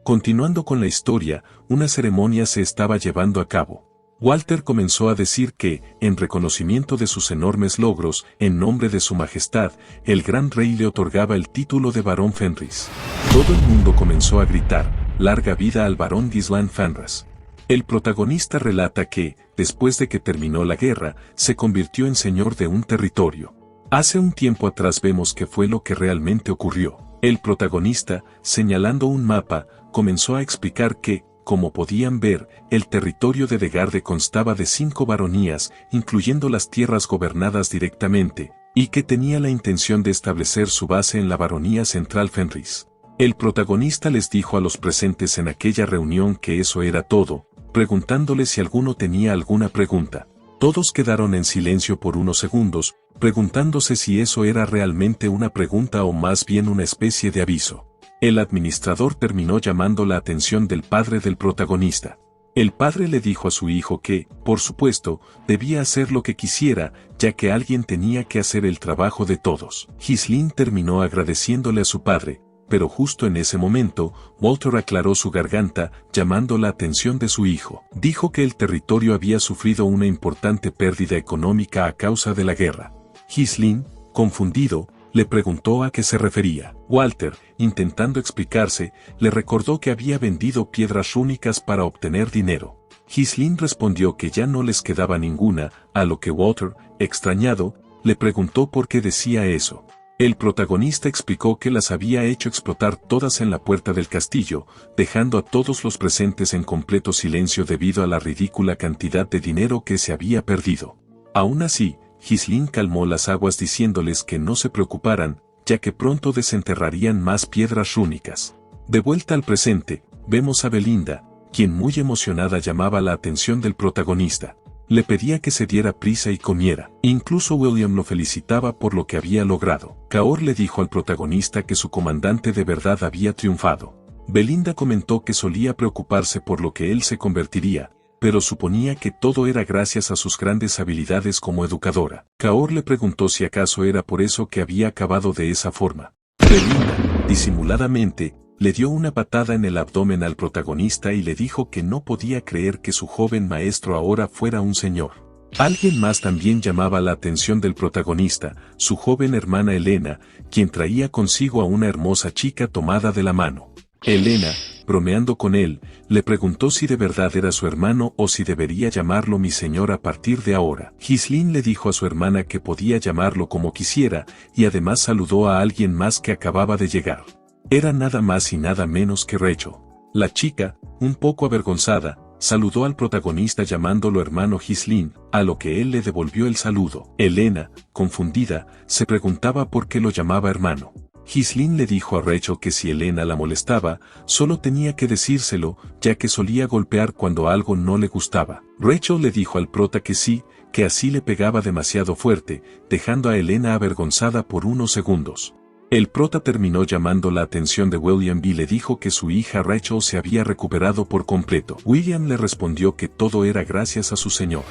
Continuando con la historia, una ceremonia se estaba llevando a cabo. Walter comenzó a decir que, en reconocimiento de sus enormes logros, en nombre de su majestad, el gran rey le otorgaba el título de barón Fenris. Todo el mundo comenzó a gritar, «¡Larga vida al barón Gislan Fenris!». El protagonista relata que, después de que terminó la guerra, se convirtió en señor de un territorio. Hace un tiempo atrás vemos qué fue lo que realmente ocurrió. El protagonista, señalando un mapa, comenzó a explicar que, como podían ver, el territorio de Degarde constaba de 5 baronías, incluyendo las tierras gobernadas directamente, y que tenía la intención de establecer su base en la baronía central Fenris. El protagonista les dijo a los presentes en aquella reunión que eso era todo, preguntándoles si alguno tenía alguna pregunta. Todos quedaron en silencio por unos segundos, preguntándose si eso era realmente una pregunta o más bien una especie de aviso. El administrador terminó llamando la atención del padre del protagonista. El padre le dijo a su hijo que, por supuesto, debía hacer lo que quisiera, ya que alguien tenía que hacer el trabajo de todos. Gisline terminó agradeciéndole a su padre, pero justo en ese momento, Walter aclaró su garganta, llamando la atención de su hijo. Dijo que el territorio había sufrido una importante pérdida económica a causa de la guerra. Gisline, confundido, le preguntó a qué se refería. Walter, intentando explicarse, le recordó que había vendido piedras rúnicas para obtener dinero. Gisline respondió que ya no les quedaba ninguna, a lo que Walter, extrañado, le preguntó por qué decía eso. El protagonista explicó que las había hecho explotar todas en la puerta del castillo, dejando a todos los presentes en completo silencio debido a la ridícula cantidad de dinero que se había perdido. Aún así, Gisline calmó las aguas diciéndoles que no se preocuparan, ya que pronto desenterrarían más piedras rúnicas. De vuelta al presente, vemos a Belinda, quien muy emocionada llamaba la atención del protagonista. Le pedía que se diera prisa y comiera. Incluso William lo felicitaba por lo que había logrado. Kaor le dijo al protagonista que su comandante de verdad había triunfado. Belinda comentó que solía preocuparse por lo que él se convertiría, pero suponía que todo era gracias a sus grandes habilidades como educadora. Kaor le preguntó si acaso era por eso que había acabado de esa forma. Belinda, disimuladamente, le dio una patada en el abdomen al protagonista y le dijo que no podía creer que su joven maestro ahora fuera un señor. Alguien más también llamaba la atención del protagonista, su joven hermana Elena, quien traía consigo a una hermosa chica tomada de la mano. Elena, bromeando con él, le preguntó si de verdad era su hermano o si debería llamarlo mi señor a partir de ahora. Gisline le dijo a su hermana que podía llamarlo como quisiera, y además saludó a alguien más que acababa de llegar. Era nada más y nada menos que Rachel. La chica, un poco avergonzada, saludó al protagonista llamándolo hermano Gisline, a lo que él le devolvió el saludo. Elena, confundida, se preguntaba por qué lo llamaba hermano. Gisline le dijo a Rachel que si Elena la molestaba, solo tenía que decírselo, ya que solía golpear cuando algo no le gustaba. Rachel le dijo al prota que sí, que así le pegaba demasiado fuerte, dejando a Elena avergonzada por unos segundos. El prota terminó llamando la atención de William y le dijo que su hija Rachel se había recuperado por completo. William le respondió que todo era gracias a su señor.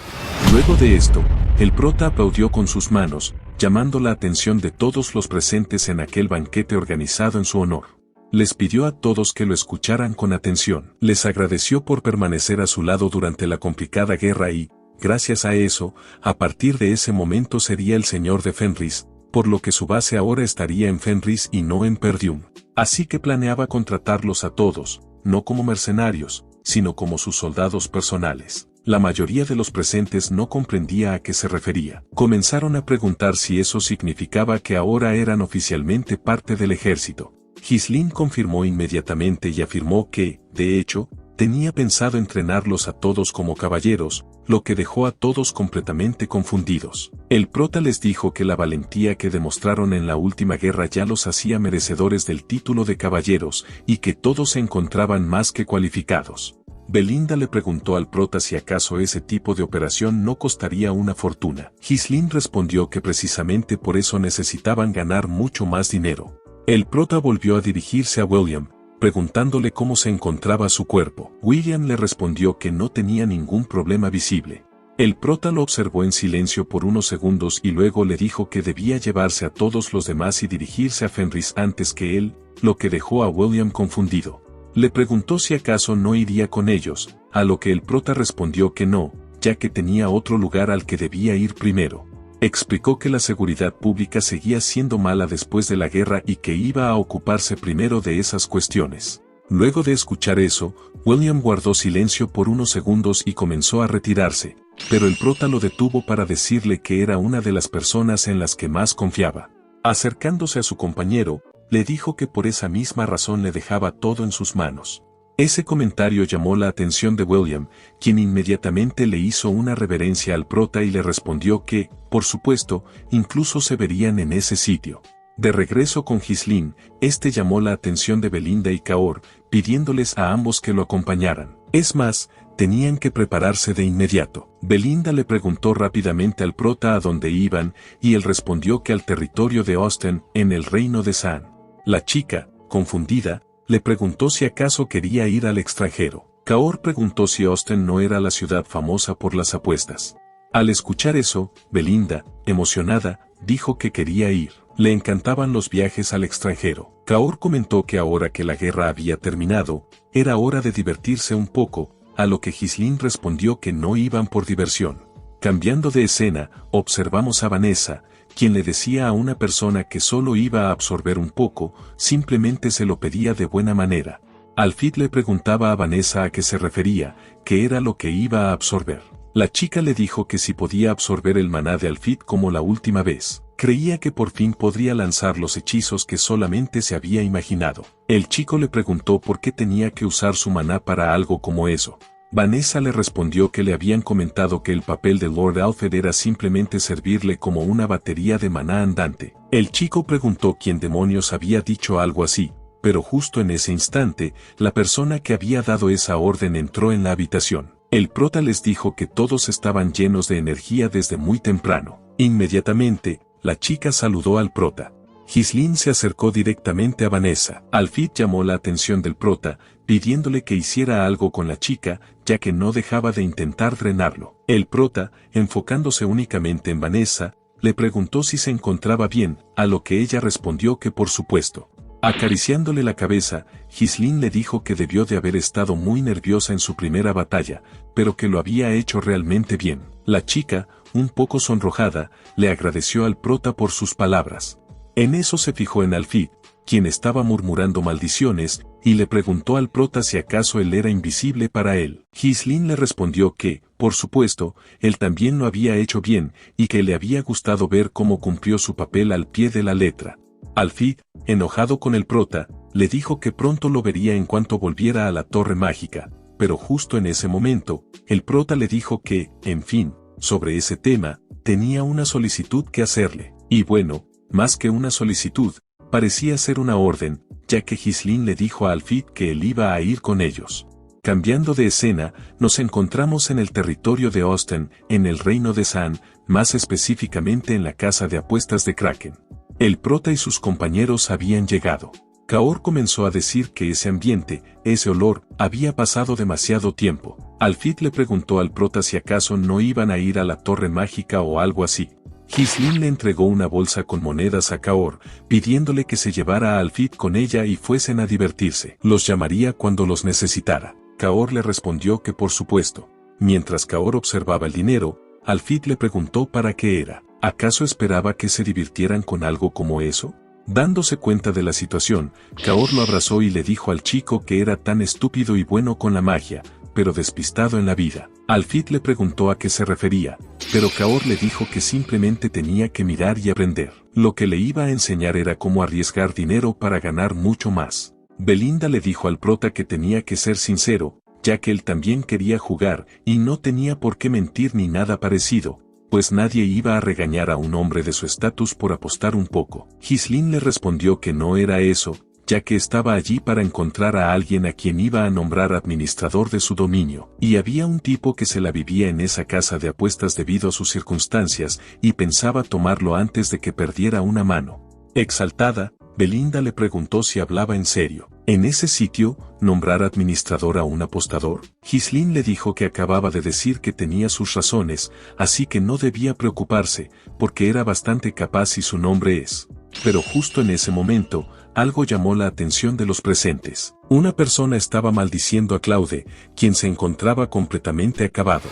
Luego de esto, el prota aplaudió con sus manos, llamando la atención de todos los presentes en aquel banquete organizado en su honor. Les pidió a todos que lo escucharan con atención. Les agradeció por permanecer a su lado durante la complicada guerra y, gracias a eso, a partir de ese momento sería el señor de Fenris, por lo que su base ahora estaría en Fenris y no en Perdium. Así que planeaba contratarlos a todos, no como mercenarios, sino como sus soldados personales. La mayoría de los presentes no comprendía a qué se refería. Comenzaron a preguntar si eso significaba que ahora eran oficialmente parte del ejército. Gisline confirmó inmediatamente y afirmó que, de hecho, tenía pensado entrenarlos a todos como caballeros, lo que dejó a todos completamente confundidos. El prota les dijo que la valentía que demostraron en la última guerra ya los hacía merecedores del título de caballeros y que todos se encontraban más que cualificados. Belinda le preguntó al prota si acaso ese tipo de operación no costaría una fortuna. Gisline respondió que precisamente por eso necesitaban ganar mucho más dinero. El prota volvió a dirigirse a William, preguntándole cómo se encontraba su cuerpo. William le respondió que no tenía ningún problema visible. El prota lo observó en silencio por unos segundos y luego le dijo que debía llevarse a todos los demás y dirigirse a Fenris antes que él, lo que dejó a William confundido. Le preguntó si acaso no iría con ellos, a lo que el prota respondió que no, ya que tenía otro lugar al que debía ir primero. Explicó que la seguridad pública seguía siendo mala después de la guerra y que iba a ocuparse primero de esas cuestiones. Luego de escuchar eso, William guardó silencio por unos segundos y comenzó a retirarse, pero el prota lo detuvo para decirle que era una de las personas en las que más confiaba. Acercándose a su compañero, le dijo que por esa misma razón le dejaba todo en sus manos. Ese comentario llamó la atención de William, quien inmediatamente le hizo una reverencia al prota y le respondió que, por supuesto, incluso se verían en ese sitio. De regreso con Ghislaine, este llamó la atención de Belinda y Kaor, pidiéndoles a ambos que lo acompañaran. Es más, tenían que prepararse de inmediato. Belinda le preguntó rápidamente al prota a dónde iban, y él respondió que al territorio de Austen, en el reino de San. La chica, confundida, le preguntó si acaso quería ir al extranjero. Kaor preguntó si Austen no era la ciudad famosa por las apuestas. Al escuchar eso, Belinda, emocionada, dijo que quería ir. Le encantaban los viajes al extranjero. Kaor comentó que ahora que la guerra había terminado, era hora de divertirse un poco, a lo que Ghislaine respondió que no iban por diversión. Cambiando de escena, observamos a Vanessa, quien le decía a una persona que solo iba a absorber un poco, simplemente se lo pedía de buena manera. Alfid le preguntaba a Vanessa a qué se refería, qué era lo que iba a absorber. La chica le dijo que si podía absorber el maná de Alfid como la última vez. Creía que por fin podría lanzar los hechizos que solamente se había imaginado. El chico le preguntó por qué tenía que usar su maná para algo como eso. Vanessa le respondió que le habían comentado que el papel de Lord Alfred era simplemente servirle como una batería de maná andante. El chico preguntó quién demonios había dicho algo así, pero justo en ese instante, la persona que había dado esa orden entró en la habitación. El prota les dijo que todos estaban llenos de energía desde muy temprano. Inmediatamente, la chica saludó al prota. Ghislaine se acercó directamente a Vanessa. Alfid llamó la atención del prota, pidiéndole que hiciera algo con la chica, ya que no dejaba de intentar drenarlo. El prota, enfocándose únicamente en Vanessa, le preguntó si se encontraba bien, a lo que ella respondió que por supuesto. Acariciándole la cabeza, Ghislaine le dijo que debió de haber estado muy nerviosa en su primera batalla, pero que lo había hecho realmente bien. La chica, un poco sonrojada, le agradeció al prota por sus palabras. En eso se fijó en Alfid, quien estaba murmurando maldiciones, y le preguntó al prota si acaso él era invisible para él. Ghislaine le respondió que, por supuesto, él también lo había hecho bien, y que le había gustado ver cómo cumplió su papel al pie de la letra. Alfid, enojado con el prota, le dijo que pronto lo vería en cuanto volviera a la torre mágica, pero justo en ese momento, el prota le dijo que, en fin, sobre ese tema, tenía una solicitud que hacerle. Y bueno, más que una solicitud, parecía ser una orden, ya que Ghislaine le dijo a Alfid que él iba a ir con ellos. Cambiando de escena, nos encontramos en el territorio de Austen, en el reino de San, más específicamente en la casa de apuestas de Kraken. El prota y sus compañeros habían llegado. Kaor comenzó a decir que ese ambiente, ese olor, había pasado demasiado tiempo. Alfid le preguntó al prota si acaso no iban a ir a la torre mágica o algo así. Ghislaine le entregó una bolsa con monedas a Kaor, pidiéndole que se llevara a Alfid con ella y fuesen a divertirse. Los llamaría cuando los necesitara. Kaor le respondió que por supuesto. Mientras Kaor observaba el dinero, Alfid le preguntó para qué era. ¿Acaso esperaba que se divirtieran con algo como eso? Dándose cuenta de la situación, Kaor lo abrazó y le dijo al chico que era tan estúpido y bueno con la magia, pero despistado en la vida. Alfid le preguntó a qué se refería, pero Kaor le dijo que simplemente tenía que mirar y aprender. Lo que le iba a enseñar era cómo arriesgar dinero para ganar mucho más. Belinda le dijo al prota que tenía que ser sincero, ya que él también quería jugar y no tenía por qué mentir ni nada parecido, pues nadie iba a regañar a un hombre de su estatus por apostar un poco. Ghislaine le respondió que no era eso, ya que estaba allí para encontrar a alguien a quien iba a nombrar administrador de su dominio, y había un tipo que se la vivía en esa casa de apuestas debido a sus circunstancias, y pensaba tomarlo antes de que perdiera una mano. Exaltada, Belinda le preguntó si hablaba en serio. ¿En ese sitio, nombrar administrador a un apostador? Ghislaine le dijo que acababa de decir que tenía sus razones, así que no debía preocuparse, porque era bastante capaz y su nombre es. Pero justo en ese momento, algo llamó la atención de los presentes. Una persona estaba maldiciendo a Claude, quien se encontraba completamente acabado.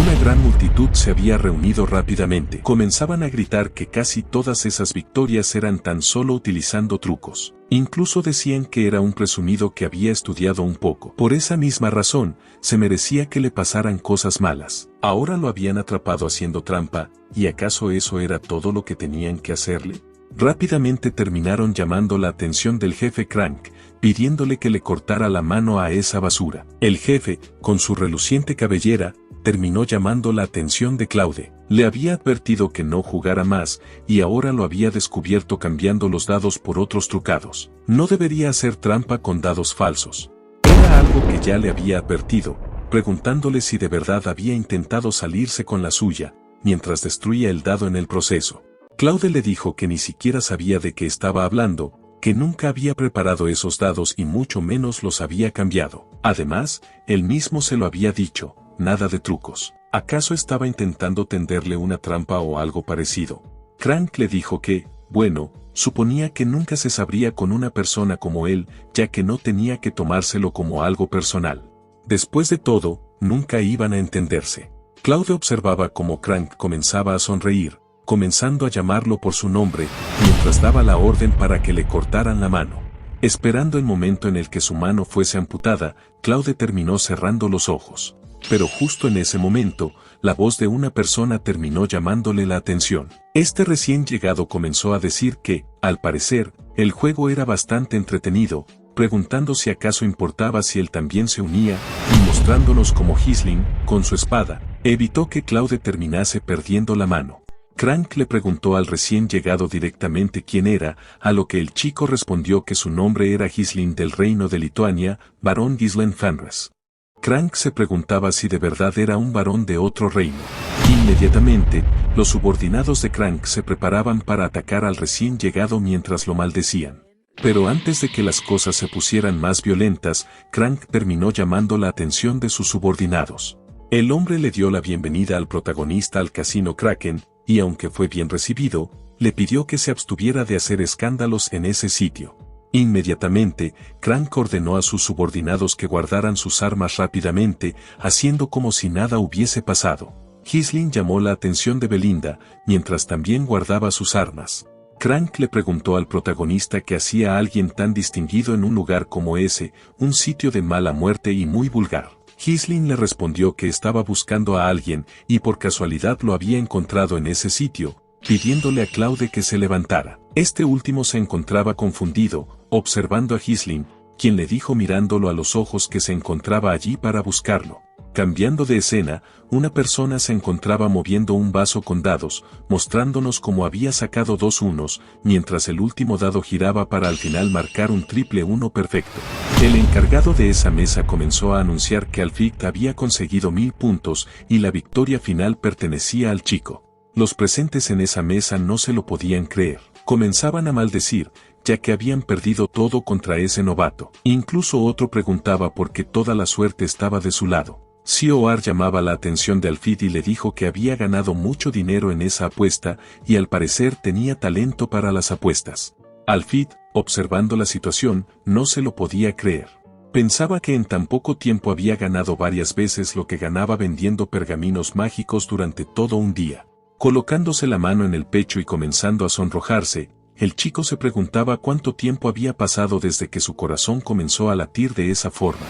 Una gran multitud se había reunido rápidamente. Comenzaban a gritar que casi todas esas victorias eran tan solo utilizando trucos. Incluso decían que era un presumido que había estudiado un poco. Por esa misma razón, se merecía que le pasaran cosas malas. Ahora lo habían atrapado haciendo trampa, ¿y acaso eso era todo lo que tenían que hacerle? Rápidamente terminaron llamando la atención del jefe Crank, pidiéndole que le cortara la mano a esa basura. El jefe, con su reluciente cabellera, terminó llamando la atención de Claude. Le había advertido que no jugara más, y ahora lo había descubierto cambiando los dados por otros trucados. No debería hacer trampa con dados falsos. Era algo que ya le había advertido, preguntándole si de verdad había intentado salirse con la suya, mientras destruía el dado en el proceso. Claude le dijo que ni siquiera sabía de qué estaba hablando, que nunca había preparado esos dados y mucho menos los había cambiado. Además, él mismo se lo había dicho, nada de trucos. ¿Acaso estaba intentando tenderle una trampa o algo parecido? Crank le dijo que, bueno, suponía que nunca se sabría con una persona como él, ya que no tenía que tomárselo como algo personal. Después de todo, nunca iban a entenderse. Claude observaba cómo Crank comenzaba a sonreír, comenzando a llamarlo por su nombre, mientras daba la orden para que le cortaran la mano. Esperando el momento en el que su mano fuese amputada, Claude terminó cerrando los ojos. Pero justo en ese momento, la voz de una persona terminó llamándole la atención. Este recién llegado comenzó a decir que, al parecer, el juego era bastante entretenido, preguntando si acaso importaba si él también se unía, y mostrándonos cómo Ghislaine, con su espada, evitó que Claude terminase perdiendo la mano. Crank le preguntó al recién llegado directamente quién era, a lo que el chico respondió que su nombre era Ghislaine del reino de Lituania, varón Ghislaine Fenris. Crank se preguntaba si de verdad era un varón de otro reino. Inmediatamente, los subordinados de Crank se preparaban para atacar al recién llegado mientras lo maldecían. Pero antes de que las cosas se pusieran más violentas, Crank terminó llamando la atención de sus subordinados. El hombre le dio la bienvenida al protagonista al casino Kraken, y aunque fue bien recibido, le pidió que se abstuviera de hacer escándalos en ese sitio. Inmediatamente, Crank ordenó a sus subordinados que guardaran sus armas rápidamente, haciendo como si nada hubiese pasado. Ghislaine llamó la atención de Belinda, mientras también guardaba sus armas. Crank le preguntó al protagonista qué hacía alguien tan distinguido en un lugar como ese, un sitio de mala muerte y muy vulgar. Ghislaine le respondió que estaba buscando a alguien y por casualidad lo había encontrado en ese sitio, pidiéndole a Claude que se levantara. Este último se encontraba confundido, observando a Ghislaine, quien le dijo mirándolo a los ojos que se encontraba allí para buscarlo. Cambiando de escena, una persona se encontraba moviendo un vaso con dados, mostrándonos cómo había sacado 2 unos, mientras el último dado giraba para al final marcar un triple 1 perfecto. El encargado de esa mesa comenzó a anunciar que Alfred había conseguido 1000 puntos y la victoria final pertenecía al chico. Los presentes en esa mesa no se lo podían creer. Comenzaban a maldecir, ya que habían perdido todo contra ese novato. Incluso otro preguntaba por qué toda la suerte estaba de su lado. Coar llamaba la atención de Alfred y le dijo que había ganado mucho dinero en esa apuesta y al parecer tenía talento para las apuestas. Alfred, observando la situación, no se lo podía creer. Pensaba que en tan poco tiempo había ganado varias veces lo que ganaba vendiendo pergaminos mágicos durante todo un día. Colocándose la mano en el pecho y comenzando a sonrojarse, el chico se preguntaba cuánto tiempo había pasado desde que su corazón comenzó a latir de esa forma.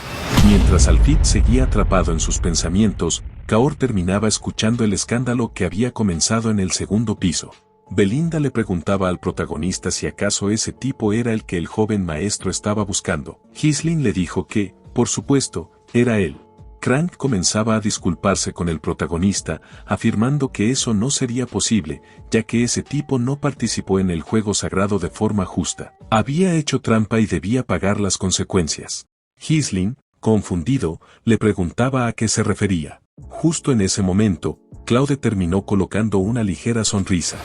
Mientras Alfred seguía atrapado en sus pensamientos, Kaor terminaba escuchando el escándalo que había comenzado en el segundo piso. Belinda le preguntaba al protagonista si acaso ese tipo era el que el joven maestro estaba buscando. Ghislaine le dijo que, por supuesto, era él. Crank comenzaba a disculparse con el protagonista, afirmando que eso no sería posible, ya que ese tipo no participó en el juego sagrado de forma justa. Había hecho trampa y debía pagar las consecuencias. Ghislaine, confundido, le preguntaba a qué se refería. Justo en ese momento, Claude terminó colocando una ligera sonrisa.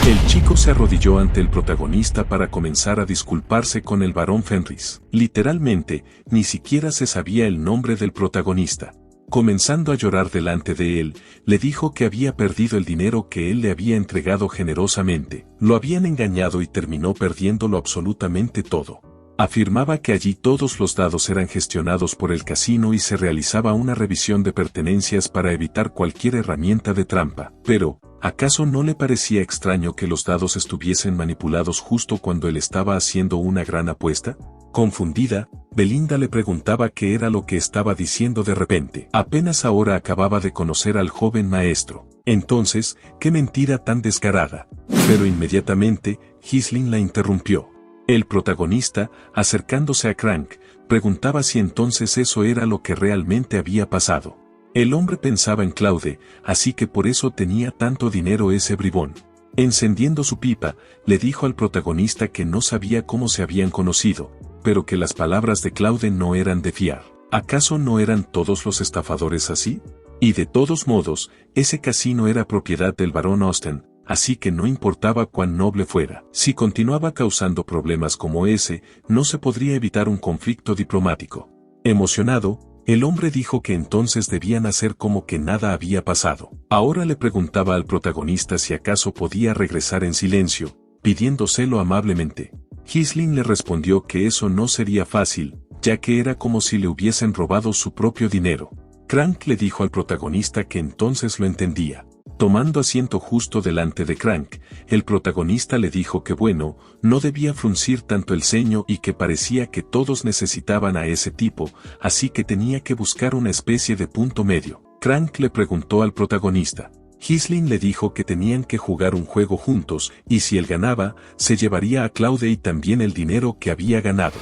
El chico se arrodilló ante el protagonista para comenzar a disculparse con el varón Fenris. Literalmente, ni siquiera se sabía el nombre del protagonista. Comenzando a llorar delante de él, le dijo que había perdido el dinero que él le había entregado generosamente. Lo habían engañado y terminó perdiéndolo absolutamente todo. Afirmaba que allí todos los dados eran gestionados por el casino y se realizaba una revisión de pertenencias para evitar cualquier herramienta de trampa. Pero, ¿acaso no le parecía extraño que los dados estuviesen manipulados justo cuando él estaba haciendo una gran apuesta? Confundida, Belinda le preguntaba qué era lo que estaba diciendo de repente. Apenas ahora acababa de conocer al joven maestro. Entonces, qué mentira tan descarada. Pero inmediatamente, Ghislaine la interrumpió. El protagonista, acercándose a Crank, preguntaba si entonces eso era lo que realmente había pasado. El hombre pensaba en Claude, así que por eso tenía tanto dinero ese bribón. Encendiendo su pipa, le dijo al protagonista que no sabía cómo se habían conocido, pero que las palabras de Claude no eran de fiar. ¿Acaso no eran todos los estafadores así? Y de todos modos, ese casino era propiedad del barón Austen, así que no importaba cuán noble fuera. Si continuaba causando problemas como ese, no se podría evitar un conflicto diplomático. Emocionado, el hombre dijo que entonces debían hacer como que nada había pasado. Ahora le preguntaba al protagonista si acaso podía regresar en silencio, pidiéndoselo amablemente. Ghislaine le respondió que eso no sería fácil, ya que era como si le hubiesen robado su propio dinero. Crank le dijo al protagonista que entonces lo entendía. Tomando asiento justo delante de Crank, el protagonista le dijo que bueno, no debía fruncir tanto el ceño y que parecía que todos necesitaban a ese tipo, así que tenía que buscar una especie de punto medio. Crank le preguntó al protagonista. Ghislaine le dijo que tenían que jugar un juego juntos, y si él ganaba, se llevaría a Claude y también el dinero que había ganado.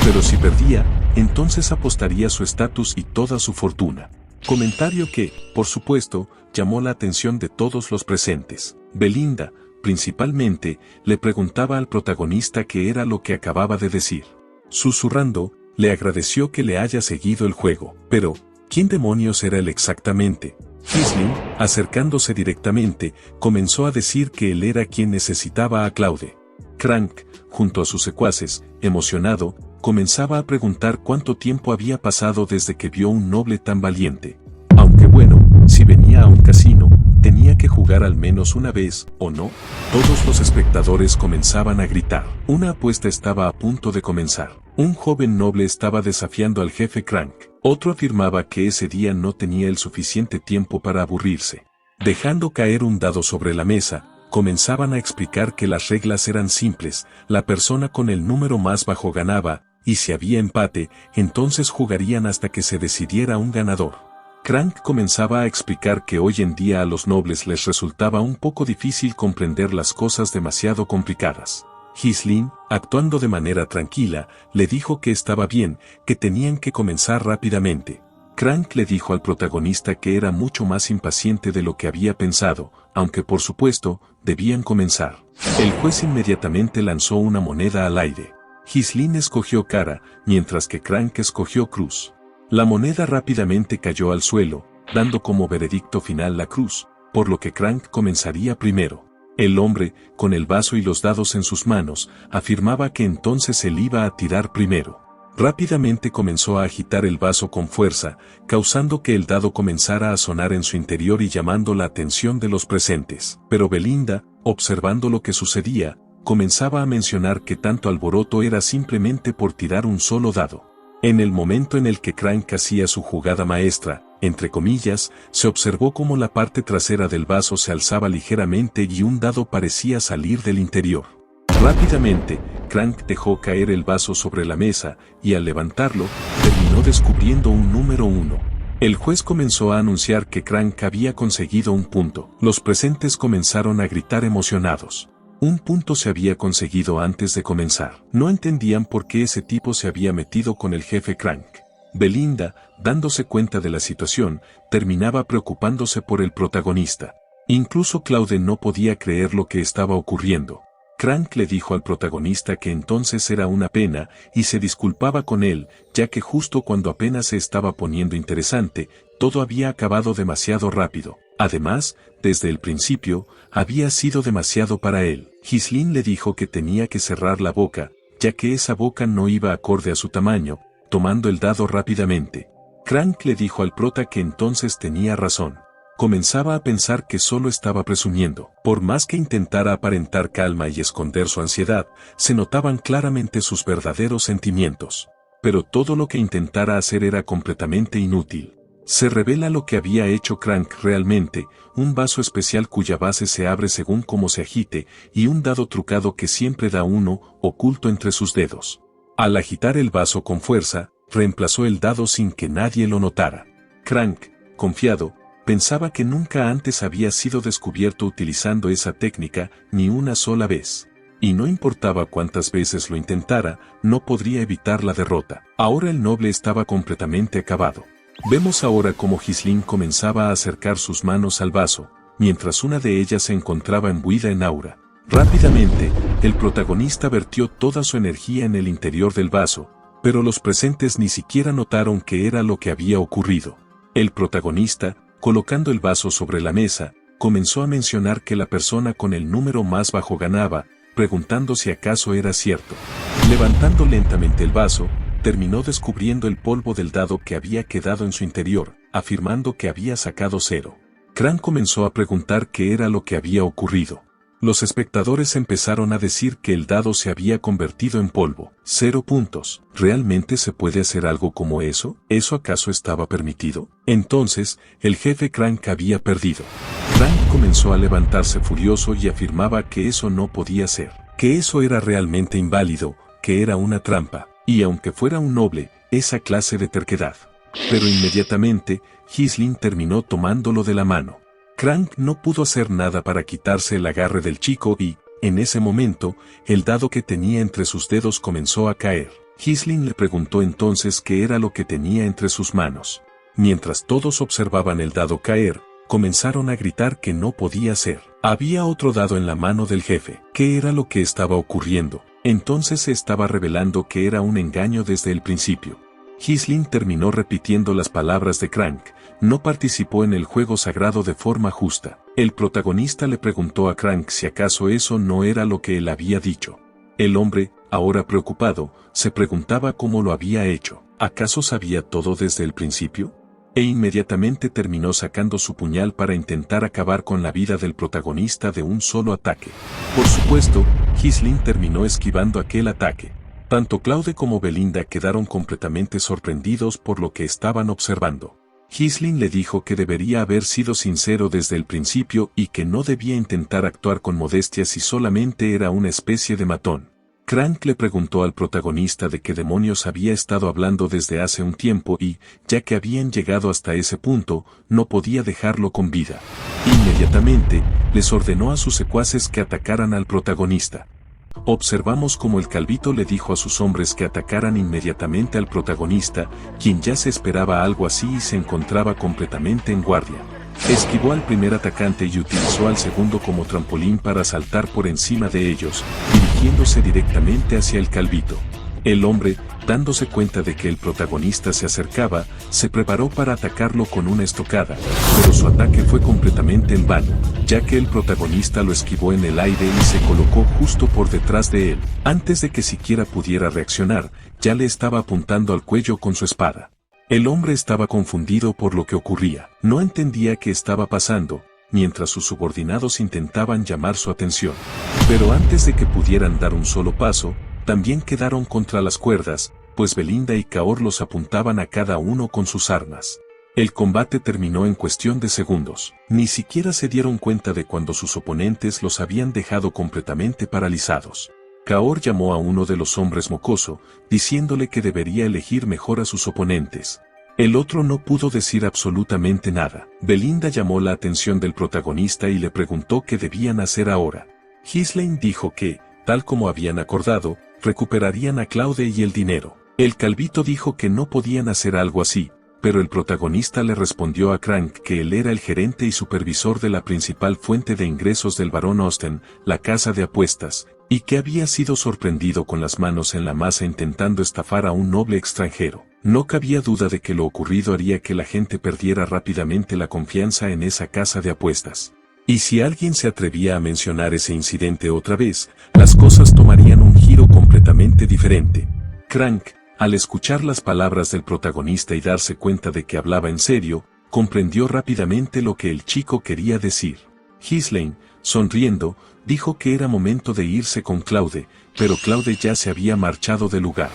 Pero si perdía, entonces apostaría su estatus y toda su fortuna. Comentario que, por supuesto, llamó la atención de todos los presentes. Belinda, principalmente, le preguntaba al protagonista qué era lo que acababa de decir. Susurrando, le agradeció que le haya seguido el juego. Pero, ¿quién demonios era él exactamente? Ghislaine, acercándose directamente, comenzó a decir que él era quien necesitaba a Claude. Crank, junto a sus secuaces, emocionado, comenzaba a preguntar cuánto tiempo había pasado desde que vio un noble tan valiente. Aunque bueno, si venía a un casino, tenía que jugar al menos una vez, ¿o no? Todos los espectadores comenzaban a gritar. Una apuesta estaba a punto de comenzar. Un joven noble estaba desafiando al jefe Crank. Otro afirmaba que ese día no tenía el suficiente tiempo para aburrirse. Dejando caer un dado sobre la mesa, comenzaban a explicar que las reglas eran simples, la persona con el número más bajo ganaba, y si había empate, entonces jugarían hasta que se decidiera un ganador. Crank comenzaba a explicar que hoy en día a los nobles les resultaba un poco difícil comprender las cosas demasiado complicadas. Ghislaine, actuando de manera tranquila, le dijo que estaba bien, que tenían que comenzar rápidamente. Crank le dijo al protagonista que era mucho más impaciente de lo que había pensado, aunque por supuesto, debían comenzar. El juez inmediatamente lanzó una moneda al aire. Ghislaine escogió cara, mientras que Crank escogió cruz. La moneda rápidamente cayó al suelo, dando como veredicto final la cruz, por lo que Crank comenzaría primero. El hombre, con el vaso y los dados en sus manos, afirmaba que entonces él iba a tirar primero. Rápidamente comenzó a agitar el vaso con fuerza, causando que el dado comenzara a sonar en su interior y llamando la atención de los presentes. Pero Belinda, observando lo que sucedía, comenzaba a mencionar que tanto alboroto era simplemente por tirar un solo dado. En el momento en el que Crank hacía su jugada maestra, entre comillas, se observó cómo la parte trasera del vaso se alzaba ligeramente y un dado parecía salir del interior. Rápidamente, Crank dejó caer el vaso sobre la mesa, y al levantarlo, terminó descubriendo un número 1. El juez comenzó a anunciar que Crank había conseguido un punto. Los presentes comenzaron a gritar emocionados. Un punto se había conseguido antes de comenzar. No entendían por qué ese tipo se había metido con el jefe Crank. Belinda, dándose cuenta de la situación, terminaba preocupándose por el protagonista. Incluso Claude no podía creer lo que estaba ocurriendo. Crank le dijo al protagonista que entonces era una pena, y se disculpaba con él, ya que justo cuando apenas se estaba poniendo interesante, todo había acabado demasiado rápido. Además, desde el principio, había sido demasiado para él. Ghislaine le dijo que tenía que cerrar la boca, ya que esa boca no iba acorde a su tamaño, tomando el dado rápidamente. Crank le dijo al prota que entonces tenía razón. Comenzaba a pensar que solo estaba presumiendo. Por más que intentara aparentar calma y esconder su ansiedad, se notaban claramente sus verdaderos sentimientos. Pero todo lo que intentara hacer era completamente inútil. Se revela lo que había hecho Crank realmente, un vaso especial cuya base se abre según cómo se agite, y un dado trucado que siempre da uno, oculto entre sus dedos. Al agitar el vaso con fuerza, reemplazó el dado sin que nadie lo notara. Crank, confiado, pensaba que nunca antes había sido descubierto utilizando esa técnica, ni una sola vez. Y no importaba cuántas veces lo intentara, no podría evitar la derrota. Ahora el noble estaba completamente acabado. Vemos ahora cómo Ghislaine comenzaba a acercar sus manos al vaso, mientras una de ellas se encontraba imbuida en aura. Rápidamente, el protagonista vertió toda su energía en el interior del vaso, pero los presentes ni siquiera notaron qué era lo que había ocurrido. El protagonista, colocando el vaso sobre la mesa, comenzó a mencionar que la persona con el número más bajo ganaba, preguntando si acaso era cierto. Levantando lentamente el vaso, terminó descubriendo el polvo del dado que había quedado en su interior, afirmando que había sacado 0. Crank comenzó a preguntar qué era lo que había ocurrido. Los espectadores empezaron a decir que el dado se había convertido en polvo. 0 puntos. ¿Realmente se puede hacer algo como eso? ¿Eso acaso estaba permitido? Entonces, el jefe Crank había perdido. Crank comenzó a levantarse furioso y afirmaba que eso no podía ser, que eso era realmente inválido, que era una trampa, y aunque fuera un noble, esa clase de terquedad. Pero inmediatamente, Ghislaine terminó tomándolo de la mano. Crank no pudo hacer nada para quitarse el agarre del chico y, en ese momento, el dado que tenía entre sus dedos comenzó a caer. Ghislaine le preguntó entonces qué era lo que tenía entre sus manos. Mientras todos observaban el dado caer, comenzaron a gritar que no podía ser. Había otro dado en la mano del jefe. ¿Qué era lo que estaba ocurriendo? Entonces se estaba revelando que era un engaño desde el principio. Ghislaine terminó repitiendo las palabras de Crank. No participó en el juego sagrado de forma justa. El protagonista le preguntó a Crank si acaso eso no era lo que él había dicho. El hombre, ahora preocupado, se preguntaba cómo lo había hecho. ¿Acaso sabía todo desde el principio? E inmediatamente terminó sacando su puñal para intentar acabar con la vida del protagonista de un solo ataque. Por supuesto, Ghislaine terminó esquivando aquel ataque. Tanto Claude como Belinda quedaron completamente sorprendidos por lo que estaban observando. Ghislaine le dijo que debería haber sido sincero desde el principio y que no debía intentar actuar con modestia si solamente era una especie de matón. Crank le preguntó al protagonista de qué demonios había estado hablando desde hace un tiempo y, ya que habían llegado hasta ese punto, no podía dejarlo con vida. Inmediatamente, les ordenó a sus secuaces que atacaran al protagonista. Observamos cómo el calvito le dijo a sus hombres que atacaran inmediatamente al protagonista, quien ya se esperaba algo así y se encontraba completamente en guardia. Esquivó al primer atacante y utilizó al segundo como trampolín para saltar por encima de ellos, dirigiéndose directamente hacia el calvito. El hombre, dándose cuenta de que el protagonista se acercaba, se preparó para atacarlo con una estocada, pero su ataque fue completamente en vano, ya que el protagonista lo esquivó en el aire y se colocó justo por detrás de él. Antes de que siquiera pudiera reaccionar, ya le estaba apuntando al cuello con su espada. El hombre estaba confundido por lo que ocurría, no entendía qué estaba pasando, mientras sus subordinados intentaban llamar su atención. Pero antes de que pudieran dar un solo paso, también quedaron contra las cuerdas, pues Belinda y Kaor los apuntaban a cada uno con sus armas. El combate terminó en cuestión de segundos. Ni siquiera se dieron cuenta de cuando sus oponentes los habían dejado completamente paralizados. Kaor llamó a uno de los hombres mocoso, diciéndole que debería elegir mejor a sus oponentes. El otro no pudo decir absolutamente nada. Belinda llamó la atención del protagonista y le preguntó qué debían hacer ahora. Ghislaine dijo que, tal como habían acordado, recuperarían a Claude y el dinero. El calvito dijo que no podían hacer algo así, pero el protagonista le respondió a Crank que él era el gerente y supervisor de la principal fuente de ingresos del barón Austen, la casa de apuestas, y que había sido sorprendido con las manos en la masa intentando estafar a un noble extranjero. No cabía duda de que lo ocurrido haría que la gente perdiera rápidamente la confianza en esa casa de apuestas. Y si alguien se atrevía a mencionar ese incidente otra vez, las cosas tomarían un giro completamente diferente. Crank, Al escuchar las palabras del protagonista y darse cuenta de que hablaba en serio, comprendió rápidamente lo que el chico quería decir. Ghislaine, sonriendo, dijo que era momento de irse con Claude, pero Claude ya se había marchado del lugar.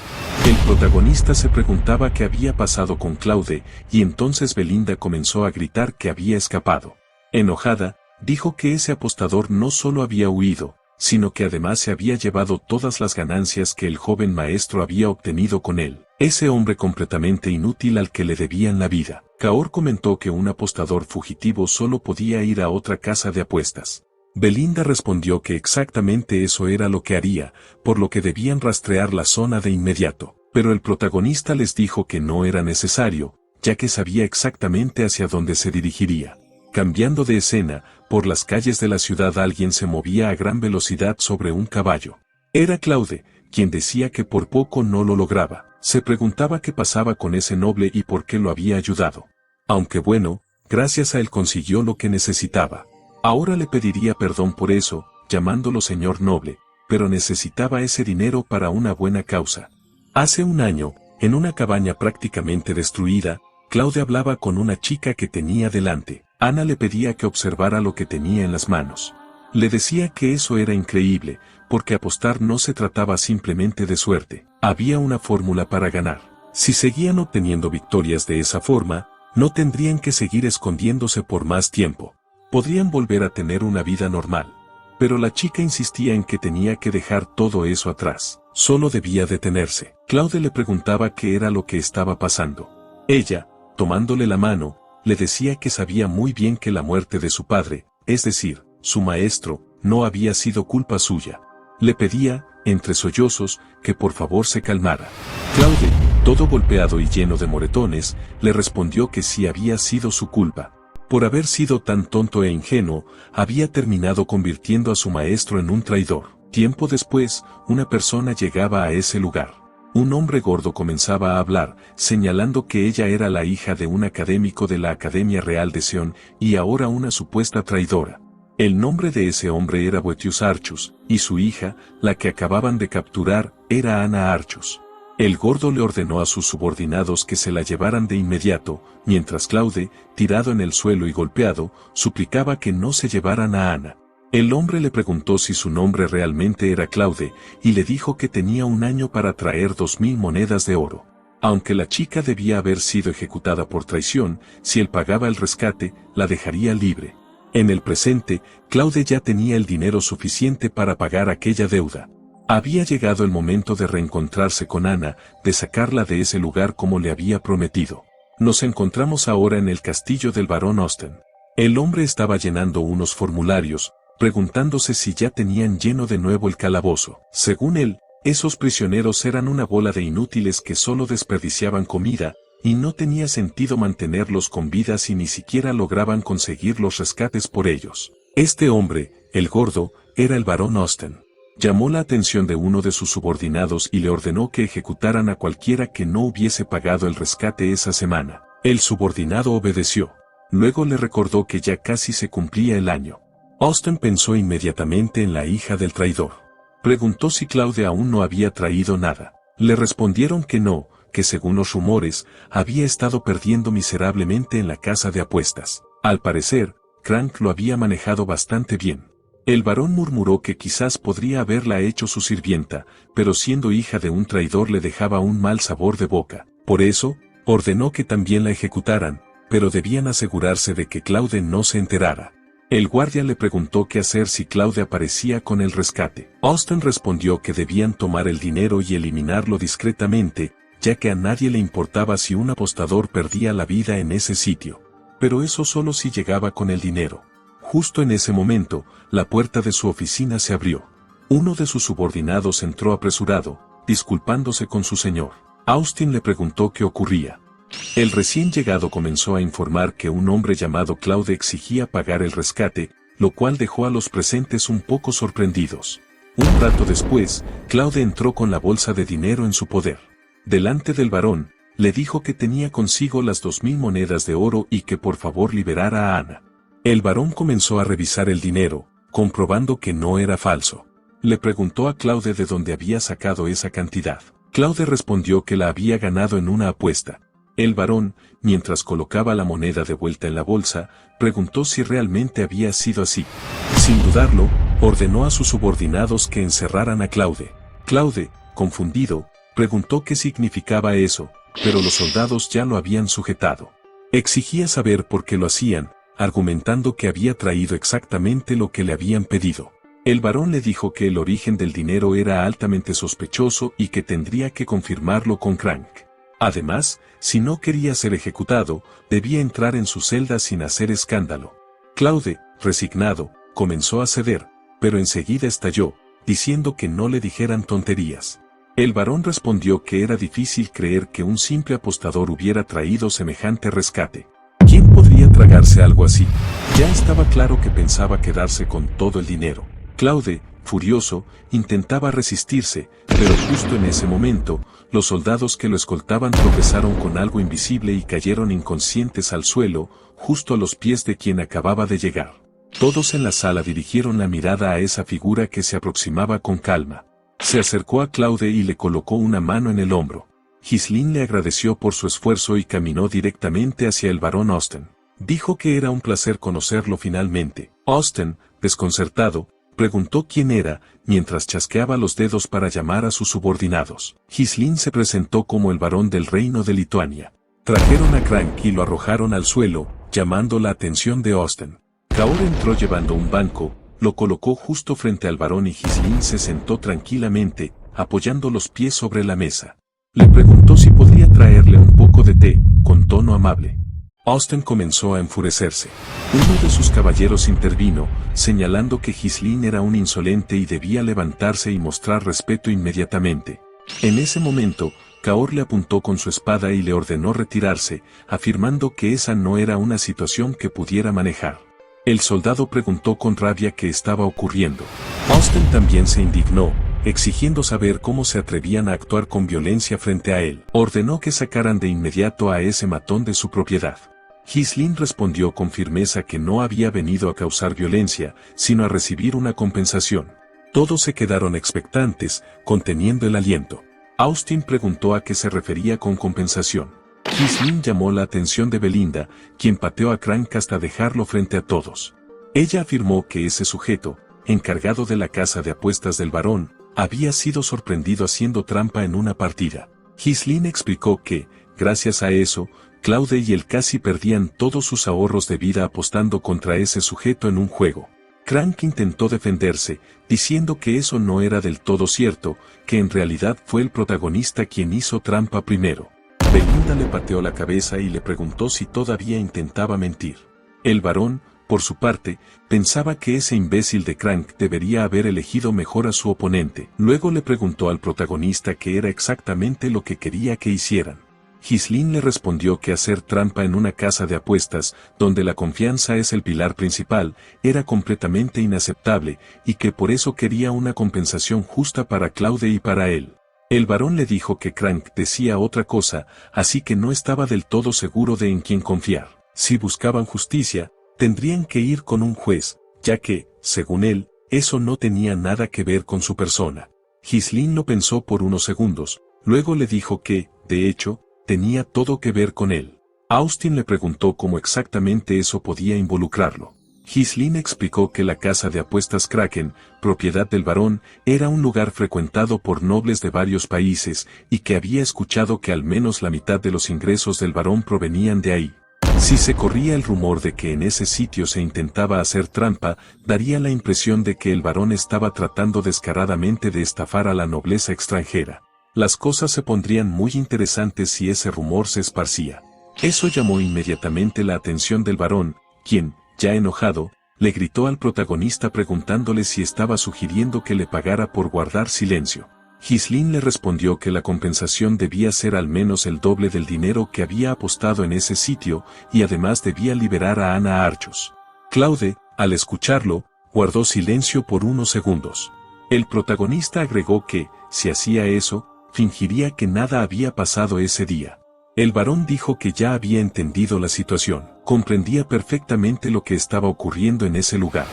El protagonista se preguntaba qué había pasado con Claude, y entonces Belinda comenzó a gritar que había escapado. Enojada, dijo que ese apostador no solo había huido, sino que además se había llevado todas las ganancias que el joven maestro había obtenido con él. Ese hombre completamente inútil al que le debían la vida. Kaor comentó que un apostador fugitivo solo podía ir a otra casa de apuestas. Belinda respondió que exactamente eso era lo que haría, por lo que debían rastrear la zona de inmediato. Pero el protagonista les dijo que no era necesario, ya que sabía exactamente hacia dónde se dirigiría. Cambiando de escena, por las calles de la ciudad alguien se movía a gran velocidad sobre un caballo. Era Claude, quien decía que por poco no lo lograba. Se preguntaba qué pasaba con ese noble y por qué lo había ayudado. Aunque bueno, gracias a él consiguió lo que necesitaba. Ahora le pediría perdón por eso, llamándolo señor noble, pero necesitaba ese dinero para una buena causa. Hace un año, en una cabaña prácticamente destruida, Claude hablaba con una chica que tenía delante. Ana le pedía que observara lo que tenía en las manos. Le decía que eso era increíble, porque apostar no se trataba simplemente de suerte. Había una fórmula para ganar. Si seguían obteniendo victorias de esa forma, no tendrían que seguir escondiéndose por más tiempo. Podrían volver a tener una vida normal. Pero la chica insistía en que tenía que dejar todo eso atrás. Solo debía detenerse. Claude le preguntaba qué era lo que estaba pasando. Ella, tomándole la mano, le decía que sabía muy bien que la muerte de su padre, es decir, su maestro, no había sido culpa suya. Le pedía, entre sollozos, que por favor se calmara. Claude, todo golpeado y lleno de moretones, le respondió que sí había sido su culpa. Por haber sido tan tonto e ingenuo, había terminado convirtiendo a su maestro en un traidor. Tiempo después, una persona llegaba a ese lugar. Un hombre gordo comenzaba a hablar, señalando que ella era la hija de un académico de la Academia Real de Sion, y ahora una supuesta traidora. El nombre de ese hombre era Boetius Archus, y su hija, la que acababan de capturar, era Ana Archus. El gordo le ordenó a sus subordinados que se la llevaran de inmediato, mientras Claude, tirado en el suelo y golpeado, suplicaba que no se llevaran a Ana. El hombre le preguntó si su nombre realmente era Claude, y le dijo que tenía un año para traer 2000 monedas de oro. Aunque la chica debía haber sido ejecutada por traición, si él pagaba el rescate, la dejaría libre. En el presente, Claude ya tenía el dinero suficiente para pagar aquella deuda. Había llegado el momento de reencontrarse con Ana, de sacarla de ese lugar como le había prometido. Nos encontramos ahora en el castillo del barón Austen. El hombre estaba llenando unos formularios, preguntándose si ya tenían lleno de nuevo el calabozo. Según él, esos prisioneros eran una bola de inútiles que solo desperdiciaban comida, y no tenía sentido mantenerlos con vida si ni siquiera lograban conseguir los rescates por ellos. Este hombre, el gordo, era el barón Austen. Llamó la atención de uno de sus subordinados y le ordenó que ejecutaran a cualquiera que no hubiese pagado el rescate esa semana. El subordinado obedeció. Luego le recordó que ya casi se cumplía el año. Austen pensó inmediatamente en la hija del traidor. Preguntó si Claude aún no había traído nada. Le respondieron que no, que según los rumores, había estado perdiendo miserablemente en la casa de apuestas. Al parecer, Crank lo había manejado bastante bien. El barón murmuró que quizás podría haberla hecho su sirvienta, pero siendo hija de un traidor le dejaba un mal sabor de boca. Por eso, ordenó que también la ejecutaran, pero debían asegurarse de que Claude no se enterara. El guardia le preguntó qué hacer si Claude aparecía con el rescate. Austen respondió que debían tomar el dinero y eliminarlo discretamente, ya que a nadie le importaba si un apostador perdía la vida en ese sitio. Pero eso solo si llegaba con el dinero. Justo en ese momento, la puerta de su oficina se abrió. Uno de sus subordinados entró apresurado, disculpándose con su señor. Austen le preguntó qué ocurría. El recién llegado comenzó a informar que un hombre llamado Claude exigía pagar el rescate, lo cual dejó a los presentes un poco sorprendidos. Un rato después, Claude entró con la bolsa de dinero en su poder. Delante del barón, le dijo que tenía consigo las 2000 monedas de oro y que por favor liberara a Ana. El barón comenzó a revisar el dinero, comprobando que no era falso. Le preguntó a Claude de dónde había sacado esa cantidad. Claude respondió que la había ganado en una apuesta. El varón, mientras colocaba la moneda de vuelta en la bolsa, preguntó si realmente había sido así. Sin dudarlo, ordenó a sus subordinados que encerraran a Claude. Claude, confundido, preguntó qué significaba eso, pero los soldados ya lo habían sujetado. Exigía saber por qué lo hacían, argumentando que había traído exactamente lo que le habían pedido. El varón le dijo que el origen del dinero era altamente sospechoso y que tendría que confirmarlo con Crank. Además, si no quería ser ejecutado, debía entrar en su celda sin hacer escándalo. Claude, resignado, comenzó a ceder, pero enseguida estalló, diciendo que no le dijeran tonterías. El varón respondió que era difícil creer que un simple apostador hubiera traído semejante rescate. ¿Quién podría tragarse algo así? Ya estaba claro que pensaba quedarse con todo el dinero. Claude, furioso, intentaba resistirse, pero justo en ese momento, los soldados que lo escoltaban tropezaron con algo invisible y cayeron inconscientes al suelo, justo a los pies de quien acababa de llegar. Todos en la sala dirigieron la mirada a esa figura que se aproximaba con calma. Se acercó a Claude y le colocó una mano en el hombro. Ghislaine le agradeció por su esfuerzo y caminó directamente hacia el barón Austen. Dijo que era un placer conocerlo finalmente. Austen, desconcertado, preguntó quién era, mientras chasqueaba los dedos para llamar a sus subordinados. Ghislaine se presentó como el barón del reino de Lituania. Trajeron a Crank y lo arrojaron al suelo, llamando la atención de Austen. Kaor entró llevando un banco, lo colocó justo frente al varón y Ghislaine se sentó tranquilamente, apoyando los pies sobre la mesa. Le preguntó si podría traerle un poco de té, con tono amable. Austen comenzó a enfurecerse. Uno de sus caballeros intervino, señalando que Ghislaine era un insolente y debía levantarse y mostrar respeto inmediatamente. En ese momento, Kaor le apuntó con su espada y le ordenó retirarse, afirmando que esa no era una situación que pudiera manejar. El soldado preguntó con rabia qué estaba ocurriendo. Austen también se indignó, exigiendo saber cómo se atrevían a actuar con violencia frente a él. Ordenó que sacaran de inmediato a ese matón de su propiedad. Ghislaine respondió con firmeza que no había venido a causar violencia, sino a recibir una compensación. Todos se quedaron expectantes, conteniendo el aliento. Austen preguntó a qué se refería con compensación. Ghislaine llamó la atención de Belinda, quien pateó a Crank hasta dejarlo frente a todos. Ella afirmó que ese sujeto, encargado de la casa de apuestas del varón, había sido sorprendido haciendo trampa en una partida. Ghislaine explicó que, gracias a eso, Claude y él casi perdían todos sus ahorros de vida apostando contra ese sujeto en un juego. Crank intentó defenderse, diciendo que eso no era del todo cierto, que en realidad fue el protagonista quien hizo trampa primero. Belinda le pateó la cabeza y le preguntó si todavía intentaba mentir. El varón, por su parte, pensaba que ese imbécil de Crank debería haber elegido mejor a su oponente. Luego le preguntó al protagonista qué era exactamente lo que quería que hicieran. Ghislaine le respondió que hacer trampa en una casa de apuestas, donde la confianza es el pilar principal, era completamente inaceptable, y que por eso quería una compensación justa para Claude y para él. El varón le dijo que Crank decía otra cosa, así que no estaba del todo seguro de en quién confiar. Si buscaban justicia, tendrían que ir con un juez, ya que, según él, eso no tenía nada que ver con su persona. Ghislaine lo pensó por unos segundos, luego le dijo que, de hecho, tenía todo que ver con él. Austen le preguntó cómo exactamente eso podía involucrarlo. Ghislaine explicó que la casa de apuestas Kraken, propiedad del varón, era un lugar frecuentado por nobles de varios países y que había escuchado que al menos la mitad de los ingresos del varón provenían de ahí. Si se corría el rumor de que en ese sitio se intentaba hacer trampa, daría la impresión de que el varón estaba tratando descaradamente de estafar a la nobleza extranjera. Las cosas se pondrían muy interesantes si ese rumor se esparcía. Eso llamó inmediatamente la atención del varón, quien, ya enojado, le gritó al protagonista preguntándole si estaba sugiriendo que le pagara por guardar silencio. Ghislaine le respondió que la compensación debía ser al menos el doble del dinero que había apostado en ese sitio, y además debía liberar a Ana Archos. Claude, al escucharlo, guardó silencio por unos segundos. El protagonista agregó que, si hacía eso, fingiría que nada había pasado ese día. El varón dijo que ya había entendido la situación, comprendía perfectamente lo que estaba ocurriendo en ese lugar.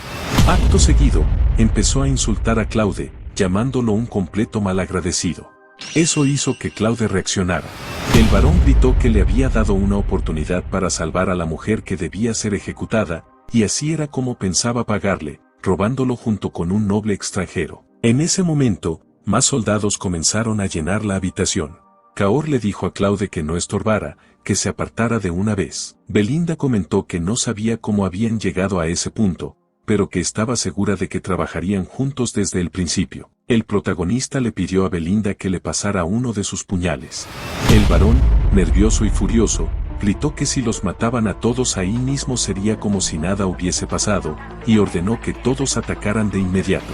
Acto seguido, empezó a insultar a Claude, llamándolo un completo malagradecido. Eso hizo que Claude reaccionara. El varón gritó que le había dado una oportunidad para salvar a la mujer que debía ser ejecutada, y así era como pensaba pagarle, robándolo junto con un noble extranjero. En ese momento, más soldados comenzaron a llenar la habitación. Cahors le dijo a Claude que no estorbara, que se apartara de una vez. Belinda comentó que no sabía cómo habían llegado a ese punto, pero que estaba segura de que trabajarían juntos desde el principio. El protagonista le pidió a Belinda que le pasara uno de sus puñales. El varón, nervioso y furioso, gritó que si los mataban a todos ahí mismo sería como si nada hubiese pasado, y ordenó que todos atacaran de inmediato.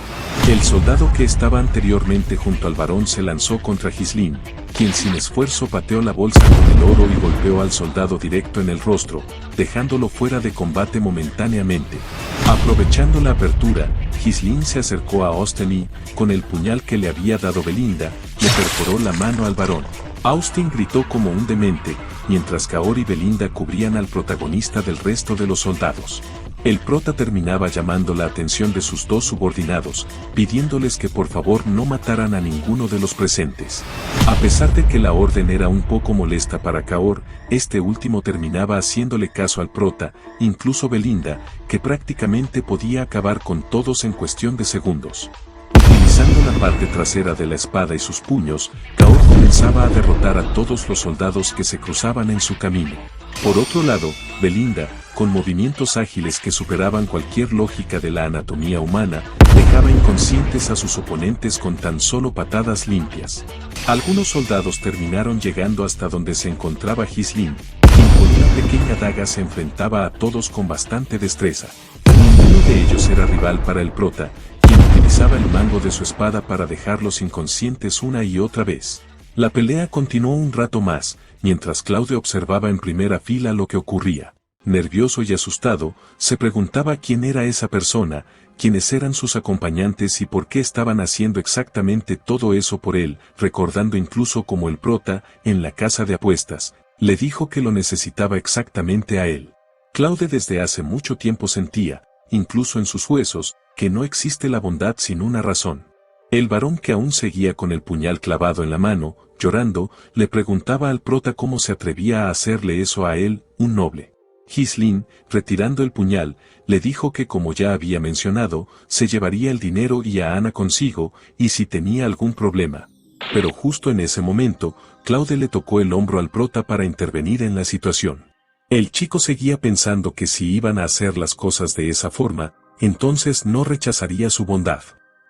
El soldado que estaba anteriormente junto al varón se lanzó contra Ghislaine, quien sin esfuerzo pateó la bolsa con el oro y golpeó al soldado directo en el rostro, dejándolo fuera de combate momentáneamente. Aprovechando la apertura, Ghislaine se acercó a Austin y, con el puñal que le había dado Belinda, le perforó la mano al varón. Austin gritó como un demente, mientras Cahors y Belinda cubrían al protagonista del resto de los soldados. El prota terminaba llamando la atención de sus dos subordinados, pidiéndoles que por favor no mataran a ninguno de los presentes. A pesar de que la orden era un poco molesta para Cahors, este último terminaba haciéndole caso al prota, incluso Belinda, que prácticamente podía acabar con todos en cuestión de segundos. Utilizando la parte trasera de la espada y sus puños, Cahors comenzaba a derrotar a todos los soldados que se cruzaban en su camino. Por otro lado, Belinda, con movimientos ágiles que superaban cualquier lógica de la anatomía humana, dejaba inconscientes a sus oponentes con tan solo patadas limpias. Algunos soldados terminaron llegando hasta donde se encontraba Ghislaine, quien con una pequeña daga se enfrentaba a todos con bastante destreza. Ninguno de ellos era rival para el prota, quien utilizaba el mango de su espada para dejarlos inconscientes una y otra vez. La pelea continuó un rato más, mientras Claude observaba en primera fila lo que ocurría. Nervioso y asustado, se preguntaba quién era esa persona, quiénes eran sus acompañantes y por qué estaban haciendo exactamente todo eso por él, recordando incluso cómo el prota, en la casa de apuestas, le dijo que lo necesitaba exactamente a él. Claude desde hace mucho tiempo sentía, incluso en sus huesos, que no existe la bondad sin una razón. El varón que aún seguía con el puñal clavado en la mano, llorando, le preguntaba al prota cómo se atrevía a hacerle eso a él, un noble. Ghislaine, retirando el puñal, le dijo que como ya había mencionado, se llevaría el dinero y a Ana consigo, y si tenía algún problema. Pero justo en ese momento, Claude le tocó el hombro al prota para intervenir en la situación. El chico seguía pensando que si iban a hacer las cosas de esa forma, entonces no rechazaría su bondad.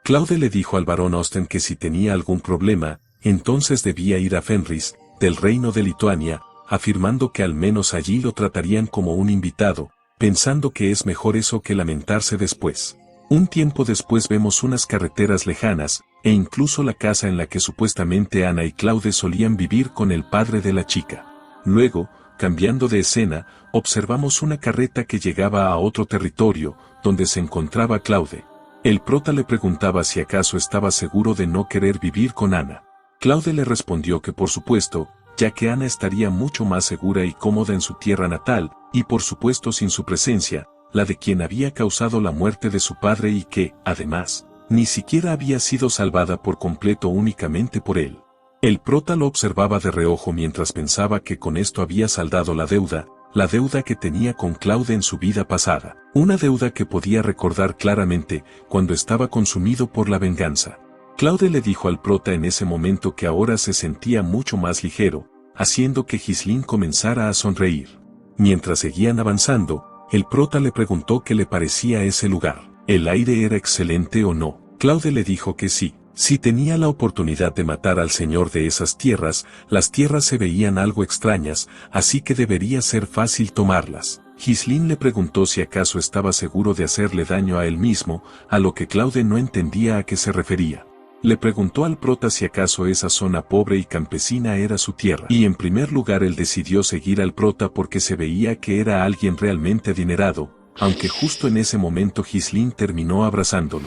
Claude le dijo al barón Austin que si tenía algún problema, entonces debía ir a Fenris, del reino de Lituania, afirmando que al menos allí lo tratarían como un invitado, pensando que es mejor eso que lamentarse después. Un tiempo después vemos unas carreteras lejanas, e incluso la casa en la que supuestamente Ana y Claude solían vivir con el padre de la chica. Luego, cambiando de escena, observamos una carreta que llegaba a otro territorio, donde se encontraba Claude. El prota le preguntaba si acaso estaba seguro de no querer vivir con Ana. Claude le respondió que por supuesto, ya que Ana estaría mucho más segura y cómoda en su tierra natal, y por supuesto sin su presencia, la de quien había causado la muerte de su padre y que, además, ni siquiera había sido salvada por completo únicamente por él. El prota lo observaba de reojo mientras pensaba que con esto había saldado la deuda que tenía con Claude en su vida pasada, una deuda que podía recordar claramente cuando estaba consumido por la venganza. Claude le dijo al prota en ese momento que ahora se sentía mucho más ligero, haciendo que Ghislaine comenzara a sonreír. Mientras seguían avanzando, el prota le preguntó qué le parecía ese lugar. ¿El aire era excelente o no? Claude le dijo que sí. Si tenía la oportunidad de matar al señor de esas tierras, las tierras se veían algo extrañas, así que debería ser fácil tomarlas. Ghislaine le preguntó si acaso estaba seguro de hacerle daño a él mismo, a lo que Claude no entendía a qué se refería. Le preguntó al prota si acaso esa zona pobre y campesina era su tierra. Y en primer lugar él decidió seguir al prota porque se veía que era alguien realmente adinerado, aunque justo en ese momento Ghislaine terminó abrazándolo.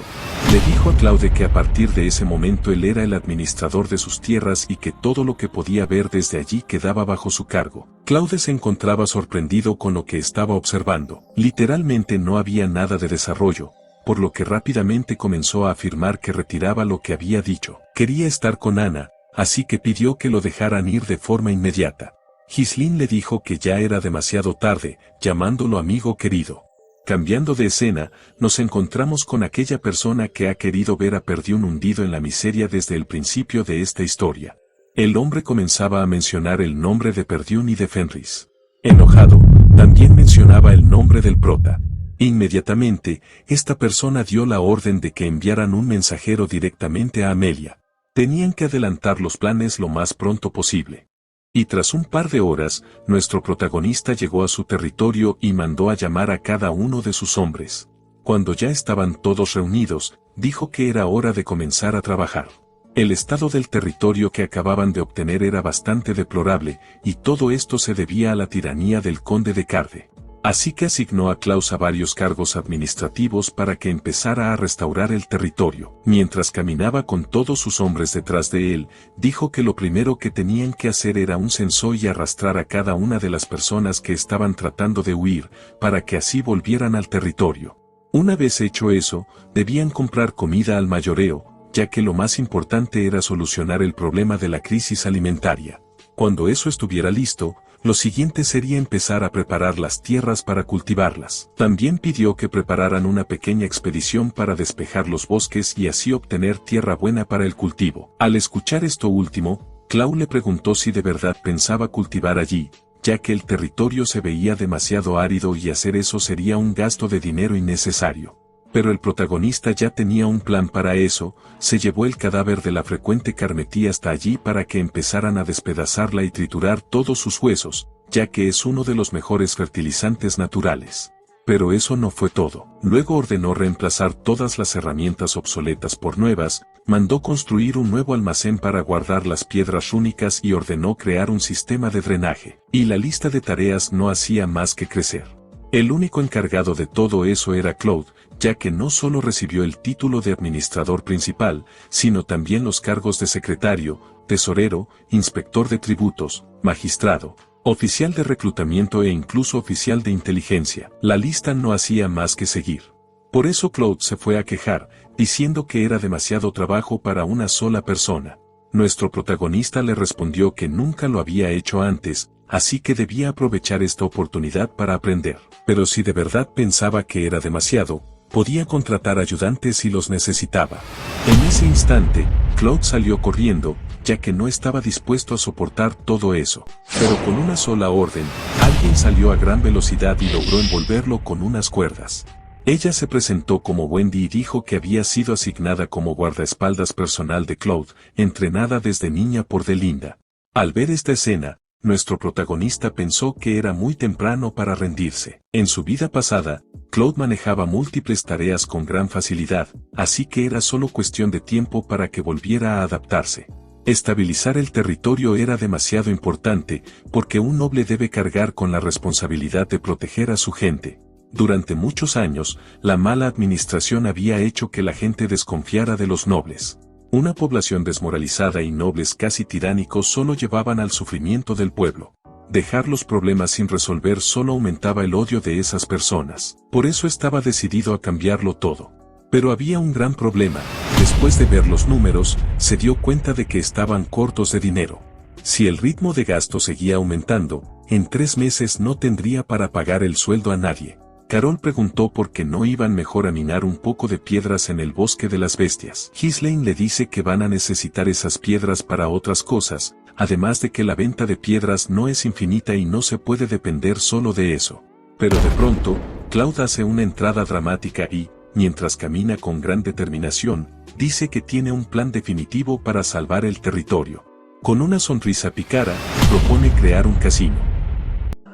Le dijo a Claude que a partir de ese momento él era el administrador de sus tierras y que todo lo que podía ver desde allí quedaba bajo su cargo. Claude se encontraba sorprendido con lo que estaba observando. Literalmente no había nada de desarrollo, por lo que rápidamente comenzó a afirmar que retiraba lo que había dicho. Quería estar con Ana, así que pidió que lo dejaran ir de forma inmediata. Ghislaine le dijo que ya era demasiado tarde, llamándolo amigo querido. Cambiando de escena, nos encontramos con aquella persona que ha querido ver a Perdiún hundido en la miseria desde el principio de esta historia. El hombre comenzaba a mencionar el nombre de Perdiún y de Fenris. Enojado, también mencionaba el nombre del prota. Inmediatamente, esta persona dio la orden de que enviaran un mensajero directamente a Amelia. Tenían que adelantar los planes lo más pronto posible. Y tras un par de horas, nuestro protagonista llegó a su territorio y mandó a llamar a cada uno de sus hombres. Cuando ya estaban todos reunidos, dijo que era hora de comenzar a trabajar. El estado del territorio que acababan de obtener era bastante deplorable, y todo esto se debía a la tiranía del conde de Carde. Así que asignó a Klaus a varios cargos administrativos para que empezara a restaurar el territorio. Mientras caminaba con todos sus hombres detrás de él, dijo que lo primero que tenían que hacer era un censo y arrastrar a cada una de las personas que estaban tratando de huir, para que así volvieran al territorio. Una vez hecho eso, debían comprar comida al mayoreo, ya que lo más importante era solucionar el problema de la crisis alimentaria. Cuando eso estuviera listo, lo siguiente sería empezar a preparar las tierras para cultivarlas. También pidió que prepararan una pequeña expedición para despejar los bosques y así obtener tierra buena para el cultivo. Al escuchar esto último, Klaus le preguntó si de verdad pensaba cultivar allí, ya que el territorio se veía demasiado árido y hacer eso sería un gasto de dinero innecesario. Pero el protagonista ya tenía un plan para eso, se llevó el cadáver de la frecuente Carmetí hasta allí para que empezaran a despedazarla y triturar todos sus huesos, ya que es uno de los mejores fertilizantes naturales. Pero eso no fue todo. Luego ordenó reemplazar todas las herramientas obsoletas por nuevas, mandó construir un nuevo almacén para guardar las piedras rúnicas y ordenó crear un sistema de drenaje. Y la lista de tareas no hacía más que crecer. El único encargado de todo eso era Claude, ya que no solo recibió el título de administrador principal, sino también los cargos de secretario, tesorero, inspector de tributos, magistrado, oficial de reclutamiento e incluso oficial de inteligencia. La lista no hacía más que seguir. Por eso Claude se fue a quejar, diciendo que era demasiado trabajo para una sola persona. Nuestro protagonista le respondió que nunca lo había hecho antes, así que debía aprovechar esta oportunidad para aprender. Pero si de verdad pensaba que era demasiado, podía contratar ayudantes si los necesitaba. En ese instante, Claude salió corriendo, ya que no estaba dispuesto a soportar todo eso. Pero con una sola orden, alguien salió a gran velocidad y logró envolverlo con unas cuerdas. Ella se presentó como Wendy y dijo que había sido asignada como guardaespaldas personal de Claude, entrenada desde niña por Delinda. Al ver esta escena, nuestro protagonista pensó que era muy temprano para rendirse. En su vida pasada, Claude manejaba múltiples tareas con gran facilidad, así que era solo cuestión de tiempo para que volviera a adaptarse. Estabilizar el territorio era demasiado importante, porque un noble debe cargar con la responsabilidad de proteger a su gente. Durante muchos años, la mala administración había hecho que la gente desconfiara de los nobles. Una población desmoralizada y nobles casi tiránicos solo llevaban al sufrimiento del pueblo. Dejar los problemas sin resolver solo aumentaba el odio de esas personas. Por eso estaba decidido a cambiarlo todo. Pero había un gran problema. Después de ver los números, se dio cuenta de que estaban cortos de dinero. Si el ritmo de gasto seguía aumentando, en 3 meses no tendría para pagar el sueldo a nadie. Carol preguntó por qué no iban mejor a minar un poco de piedras en el bosque de las bestias. Ghislaine le dice que van a necesitar esas piedras para otras cosas, además de que la venta de piedras no es infinita y no se puede depender solo de eso. Pero de pronto, Claude hace una entrada dramática y, mientras camina con gran determinación, dice que tiene un plan definitivo para salvar el territorio. Con una sonrisa pícara, propone crear un casino.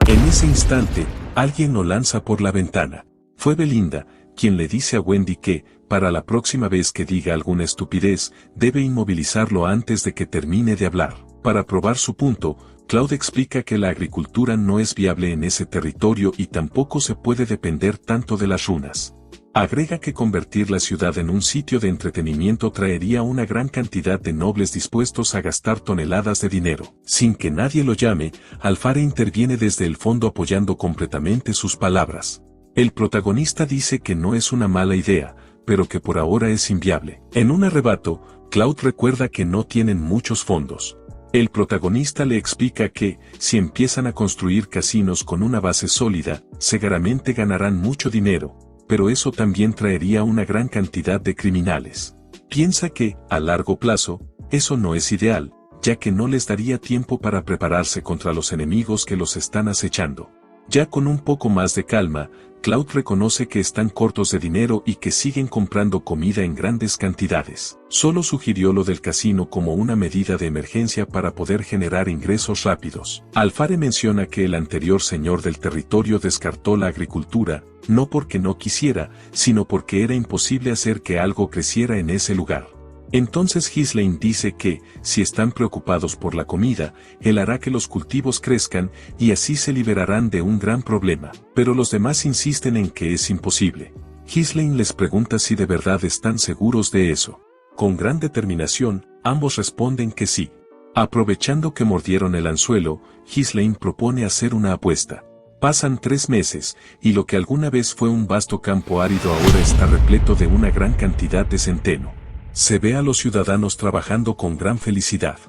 En ese instante, alguien lo lanza por la ventana. Fue Belinda, quien le dice a Wendy que, para la próxima vez que diga alguna estupidez, debe inmovilizarlo antes de que termine de hablar. Para probar su punto, Claude explica que la agricultura no es viable en ese territorio y tampoco se puede depender tanto de las runas. Agrega que convertir la ciudad en un sitio de entretenimiento traería una gran cantidad de nobles dispuestos a gastar toneladas de dinero. Sin que nadie lo llame, Alfare interviene desde el fondo apoyando completamente sus palabras. El protagonista dice que no es una mala idea, pero que por ahora es inviable. En un arrebato, Claude recuerda que no tienen muchos fondos. El protagonista le explica que, si empiezan a construir casinos con una base sólida, seguramente ganarán mucho dinero, pero eso también traería una gran cantidad de criminales. Piensa que, a largo plazo, eso no es ideal, ya que no les daría tiempo para prepararse contra los enemigos que los están acechando. Ya con un poco más de calma, Claude reconoce que están cortos de dinero y que siguen comprando comida en grandes cantidades. Solo sugirió lo del casino como una medida de emergencia para poder generar ingresos rápidos. Alfare menciona que el anterior señor del territorio descartó la agricultura, no porque no quisiera, sino porque era imposible hacer que algo creciera en ese lugar. Entonces Ghislaine dice que, si están preocupados por la comida, él hará que los cultivos crezcan y así se liberarán de un gran problema. Pero los demás insisten en que es imposible. Ghislaine les pregunta si de verdad están seguros de eso. Con gran determinación, ambos responden que sí. Aprovechando que mordieron el anzuelo, Ghislaine propone hacer una apuesta. Pasan 3 meses, y lo que alguna vez fue un vasto campo árido ahora está repleto de una gran cantidad de centeno. Se ve a los ciudadanos trabajando con gran felicidad.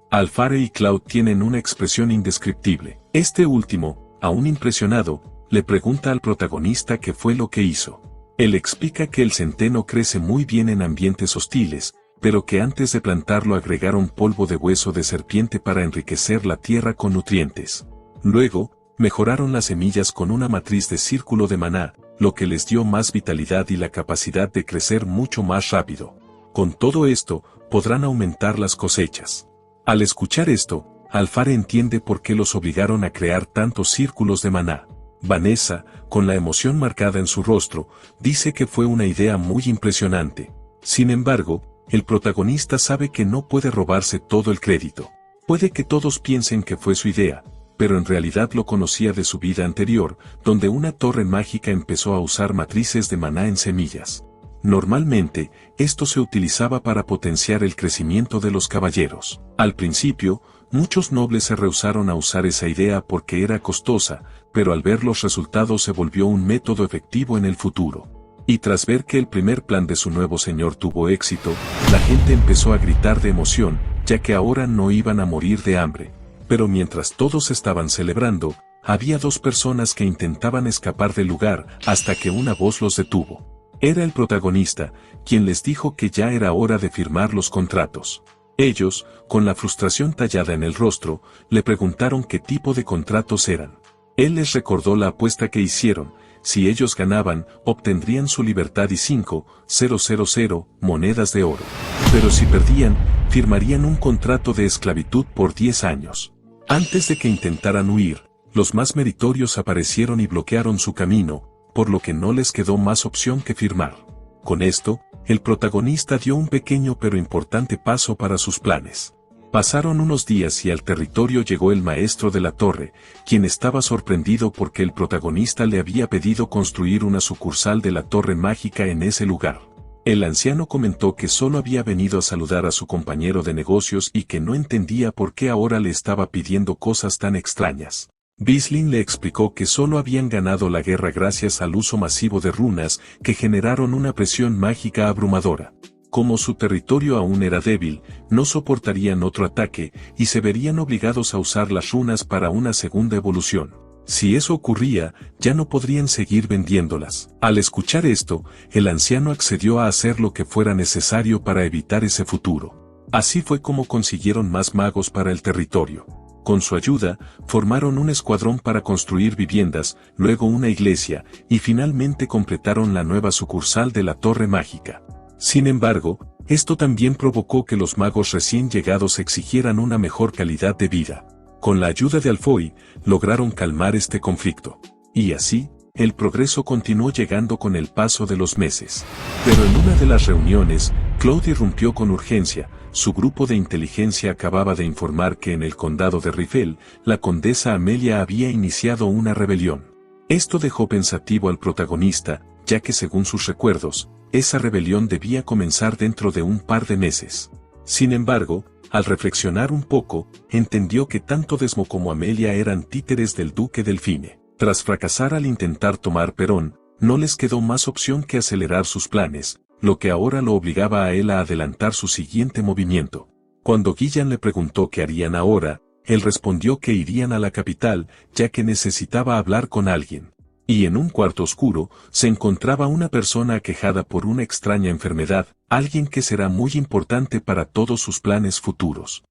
Alfare y Claude tienen una expresión indescriptible. Este último, aún impresionado, le pregunta al protagonista qué fue lo que hizo. Él explica que el centeno crece muy bien en ambientes hostiles, pero que antes de plantarlo agregaron polvo de hueso de serpiente para enriquecer la tierra con nutrientes. Luego, mejoraron las semillas con una matriz de círculo de maná, lo que les dio más vitalidad y la capacidad de crecer mucho más rápido. Con todo esto, podrán aumentar las cosechas. Al escuchar esto, Alfare entiende por qué los obligaron a crear tantos círculos de maná. Vanessa, con la emoción marcada en su rostro, dice que fue una idea muy impresionante. Sin embargo, el protagonista sabe que no puede robarse todo el crédito. Puede que todos piensen que fue su idea, pero en realidad lo conocía de su vida anterior, donde una torre mágica empezó a usar matrices de maná en semillas. Normalmente, esto se utilizaba para potenciar el crecimiento de los caballeros. Al principio, muchos nobles se rehusaron a usar esa idea porque era costosa, pero al ver los resultados se volvió un método efectivo en el futuro. Y tras ver que el primer plan de su nuevo señor tuvo éxito, la gente empezó a gritar de emoción, ya que ahora no iban a morir de hambre. Pero mientras todos estaban celebrando, había 2 personas que intentaban escapar del lugar hasta que una voz los detuvo. Era el protagonista, quien les dijo que ya era hora de firmar los contratos. Ellos, con la frustración tallada en el rostro, le preguntaron qué tipo de contratos eran. Él les recordó la apuesta que hicieron: si ellos ganaban, obtendrían su libertad y 5,000 monedas de oro. Pero si perdían, firmarían un contrato de esclavitud por 10 años. Antes de que intentaran huir, los más meritorios aparecieron y bloquearon su camino, por lo que no les quedó más opción que firmar. Con esto, el protagonista dio un pequeño pero importante paso para sus planes. Pasaron unos días y al territorio llegó el maestro de la torre, quien estaba sorprendido porque el protagonista le había pedido construir una sucursal de la torre mágica en ese lugar. El anciano comentó que solo había venido a saludar a su compañero de negocios y que no entendía por qué ahora le estaba pidiendo cosas tan extrañas. Ghislaine le explicó que solo habían ganado la guerra gracias al uso masivo de runas que generaron una presión mágica abrumadora. Como su territorio aún era débil, no soportarían otro ataque y se verían obligados a usar las runas para una segunda evolución. Si eso ocurría, ya no podrían seguir vendiéndolas. Al escuchar esto, el anciano accedió a hacer lo que fuera necesario para evitar ese futuro. Así fue como consiguieron más magos para el territorio. Con su ayuda, formaron un escuadrón para construir viviendas, luego una iglesia, y finalmente completaron la nueva sucursal de la Torre Mágica. Sin embargo, esto también provocó que los magos recién llegados exigieran una mejor calidad de vida. Con la ayuda de Alfoy, lograron calmar este conflicto. Y así, el progreso continuó llegando con el paso de los meses. Pero en una de las reuniones, Claude irrumpió con urgencia. Su grupo de inteligencia acababa de informar que en el condado de Riffel, la condesa Amelia había iniciado una rebelión. Esto dejó pensativo al protagonista, ya que según sus recuerdos, esa rebelión debía comenzar dentro de un par de meses. Sin embargo, al reflexionar un poco, entendió que tanto Desmo como Amelia eran títeres del duque Delfine. Tras fracasar al intentar tomar Perón, no les quedó más opción que acelerar sus planes, lo que ahora lo obligaba a él a adelantar su siguiente movimiento. Cuando Gillian le preguntó qué harían ahora, él respondió que irían a la capital, ya que necesitaba hablar con alguien. Y en un cuarto oscuro, se encontraba una persona aquejada por una extraña enfermedad, alguien que será muy importante para todos sus planes futuros.